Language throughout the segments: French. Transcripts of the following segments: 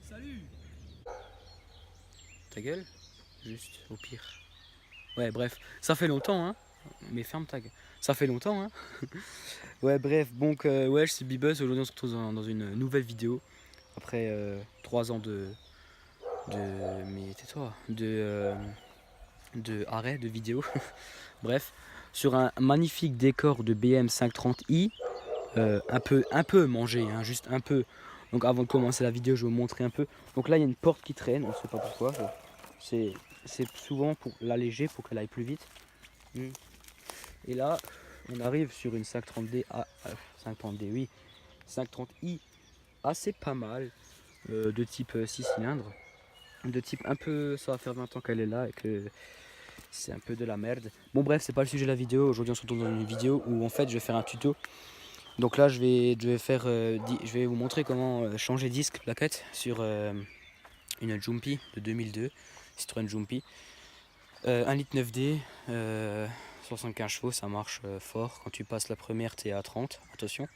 Salut. Ta gueule? Juste, au pire. Ouais, bref, ça fait longtemps, hein. Mais ferme ta gueule. Ça fait longtemps, hein. Ouais, bref, donc, ouais, je suis Bibus. Aujourd'hui, on se retrouve dans une nouvelle vidéo. Après 3 ans Mais tais-toi. De arrêt de vidéo. Bref, sur un magnifique décor de BM 530i. Un peu mangé, hein, juste un peu. Donc, avant de commencer la vidéo, je vais vous montrer un peu. Donc, là, il y a une porte qui traîne. On ne sait pas pourquoi. C'est souvent pour l'alléger, pour qu'elle aille plus vite. Et là, on arrive sur une 530D, 530D, oui, 530i, assez pas mal, de type 6 cylindres, de type un peu, ça va faire 20 ans qu'elle est là et que c'est un peu de la merde. Bon bref, c'est pas le sujet de la vidéo. Aujourd'hui on se retrouve dans une vidéo où en fait je vais faire un tuto. Donc là je vais vous montrer comment changer disque plaquette sur une Jumpy de 2002, Citroën Jumpy. 1 litre 9D, 175 chevaux, ça marche fort. Quand tu passes la première, t'es à 30, attention.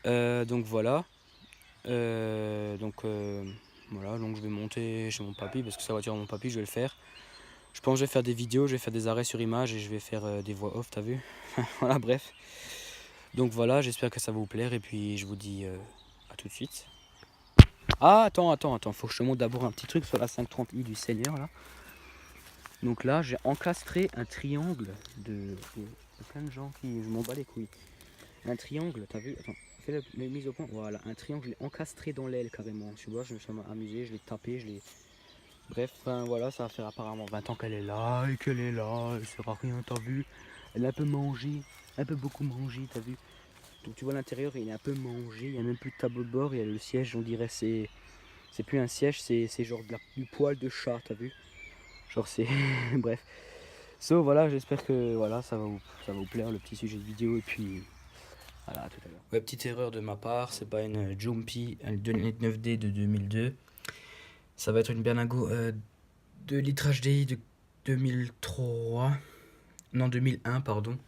Donc voilà. Voilà, donc je vais monter chez mon papy parce que c'est la voiture de mon papy, je vais le faire. Je pense que je vais faire des vidéos, je vais faire des arrêts sur image et je vais faire des voix off, t'as vu? Voilà, bref. Donc voilà, j'espère que ça va vous plaire et puis je vous dis à tout de suite. Ah, attends, faut que je te montre d'abord un petit truc sur la 530i du Seigneur là. Donc là, j'ai encastré un triangle de. Il y a plein de gens qui. Je m'en bats les couilles. Un triangle, t'as vu? Attends, fais la mise au point. Voilà, un triangle, je l'ai encastré dans l'aile carrément. Tu vois, je me suis amusé, je l'ai tapé, je l'ai. Bref, enfin voilà, ça va faire apparemment 20 ans qu'elle est là et qu'elle est là. Elle sert à rien, t'as vu? Elle a un peu mangé, un peu beaucoup mangé, t'as vu? Donc tu vois l'intérieur, il est un peu mangé, il n'y a même plus de tableau de bord, il y a le siège, on dirait c'est plus un siège, c'est genre du poil de chat, t'as vu? Genre c'est. Bref. So voilà, j'espère que voilà, ça va vous plaire le petit sujet de vidéo et puis voilà, à tout à l'heure. Ouais, petite erreur de ma part, c'est pas une Jumpy, un 9D de 2002. Ça va être une Berlingo 2 litres HDI de 2003. Non, 2001, pardon.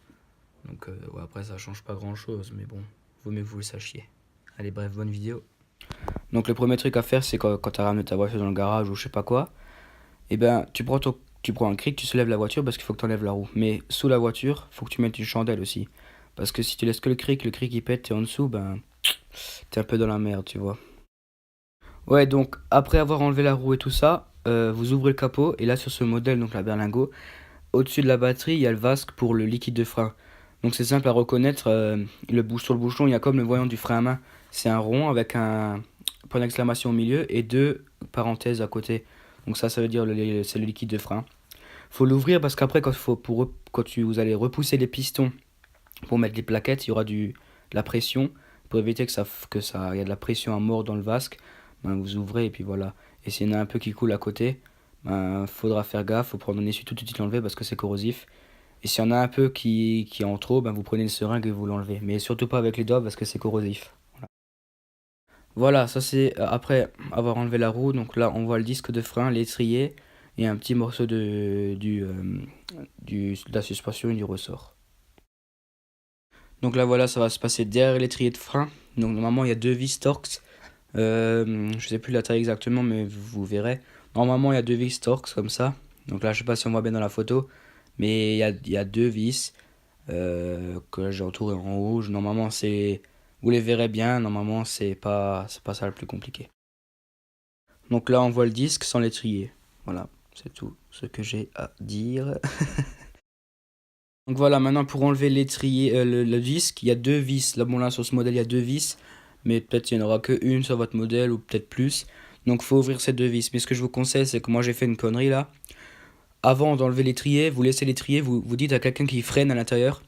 Donc ouais, après ça change pas grand chose, mais bon, vaut mieux que vous le sachiez. Allez, bref, bonne vidéo. Donc le premier truc à faire, c'est quand tu as ramené ta voiture dans le garage ou je sais pas quoi, et ben tu prends un cric, tu soulèves la voiture parce qu'il faut que tu enlèves la roue. Mais sous la voiture, faut que tu mettes une chandelle aussi. Parce que si tu laisses que le cric il pète et en dessous, ben t'es un peu dans la merde, tu vois. Ouais, donc après avoir enlevé la roue et tout ça, vous ouvrez le capot et là sur ce modèle, donc la Berlingo, au-dessus de la batterie, il y a le vasque pour le liquide de frein. Donc c'est simple à reconnaître, sur le bouchon, il y a comme le voyant du frein à main. C'est un rond avec un point d'exclamation au milieu et deux parenthèses à côté. Donc ça veut dire c'est le liquide de frein. Faut l'ouvrir parce qu'après vous allez repousser les pistons pour mettre les plaquettes, il y aura de la pression pour éviter il y a de la pression à mort dans le vasque. Ben, vous ouvrez et puis voilà. Et s'il y en a un peu qui coule à côté, ben, faudra faire gaffe, faut prendre un essuie tout de suite l'enlever parce que c'est corrosif. Et s'il y en a un peu qui est en trop, ben, vous prenez une seringue et vous l'enlevez. Mais surtout pas avec les doigts parce que c'est corrosif. Voilà, ça c'est après avoir enlevé la roue. Donc là, on voit le disque de frein, l'étrier et un petit morceau de la suspension et du ressort. Donc là, voilà, ça va se passer derrière l'étrier de frein. Donc normalement, il y a deux vis Torx. Je sais plus la taille exactement, mais vous verrez. Normalement, il y a deux vis Torx comme ça. Donc là, je sais pas si on voit bien dans la photo, mais il y a deux vis que j'ai entouré en rouge. Normalement, vous les verrez bien. Normalement, c'est pas ça le plus compliqué. Donc là, on voit le disque sans l'étrier. Voilà, c'est tout ce que j'ai à dire. Donc voilà, maintenant pour enlever l'étrier, le disque, il y a deux vis. Là, bon, là, sur ce modèle, il y a deux vis. Mais peut-être il n'y en aura qu'une sur votre modèle ou peut-être plus. Donc il faut ouvrir ces deux vis. Mais ce que je vous conseille, c'est que moi j'ai fait une connerie là. Avant d'enlever l'étrier, vous laissez l'étrier, vous dites à quelqu'un qui freine à l'intérieur.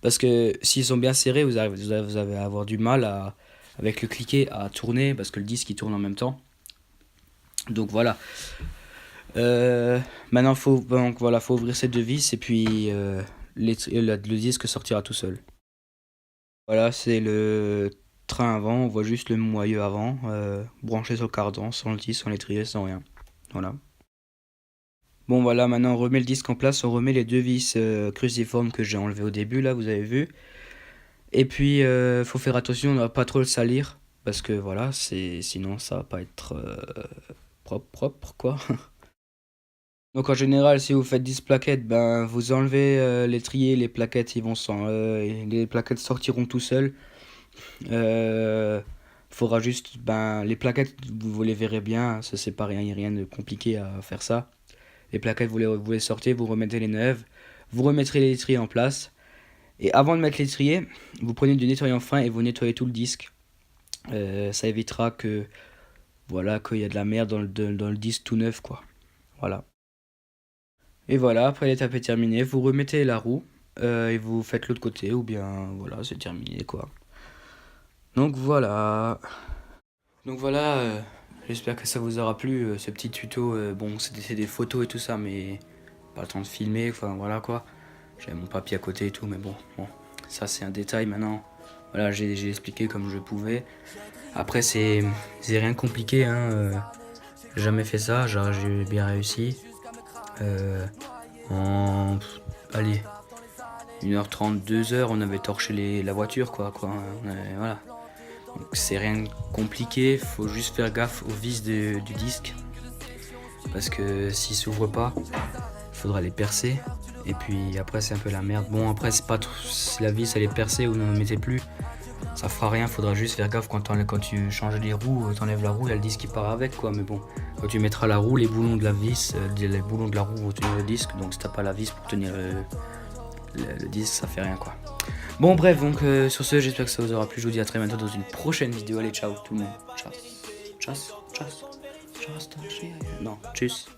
Parce que s'ils sont bien serrés, vous allez avoir du mal avec le cliquet à tourner. Parce que le disque il tourne en même temps. Donc voilà. Maintenant, faut ouvrir ces deux vis et puis le disque sortira tout seul. Voilà, c'est le train avant, on voit juste le moyeu avant, branché sur le cardan, sans le disque, sans l'étrier, sans rien. Voilà. Bon voilà, maintenant on remet le disque en place, on remet les deux vis cruciformes que j'ai enlevées au début, là, vous avez vu. Et puis, faut faire attention, on ne va pas trop le salir, parce que voilà, sinon ça va pas être propre quoi. Donc en général, si vous faites 10 plaquettes, ben vous enlevez l'étrier, les plaquettes les plaquettes sortiront tout seuls. Faudra juste, ben les plaquettes, vous les verrez bien, ça c'est pas rien de compliqué à faire ça. Les plaquettes, vous les sortez, vous remettez les neuves, vous remettrez l'étrier en place. Et avant de mettre l'étrier, vous prenez du nettoyant fin et vous nettoyez tout le disque. Ça évitera voilà, qu'il y a de la merde dans le disque tout neuf, quoi. Voilà. Et voilà, après l'étape est terminée, vous remettez la roue et vous faites l'autre côté, ou bien voilà, c'est terminé, quoi. Donc voilà. Donc voilà, j'espère que ça vous aura plu, ce petit tuto. Bon, c'est des photos et tout ça, mais pas le temps de filmer, enfin voilà quoi. J'avais mon papier à côté et tout, mais bon, ça c'est un détail maintenant. Voilà, j'ai expliqué comme je pouvais. Après, c'est rien de compliqué, hein. J'ai jamais fait ça, j'ai bien réussi. En, allez, 1h30, 2h, on avait torché la voiture, quoi. Voilà. Donc c'est rien de compliqué, faut juste faire gaffe aux vis du disque. Parce que s'ils s'ouvrent pas, il faudra les percer. Et puis après, c'est un peu la merde. Bon, après, c'est pas trop, si la vis elle est percée ou n'en mettez plus, ça fera rien, faudra juste faire gaffe quand tu changes les roues, t'enlèves la roue, il y a le disque qui part avec, quoi. Mais bon, quand tu mettras la roue, les boulons de la vis, les boulons de la roue vont tenir le disque. Donc si t'as pas la vis pour tenir le disque, ça fait rien, quoi. Bon, bref, donc sur ce, j'espère que ça vous aura plu. Je vous dis à très bientôt dans une prochaine vidéo. Allez, ciao tout le monde. Ciao. Tchuss. Tchuss. Tchuss. Non, tchuss.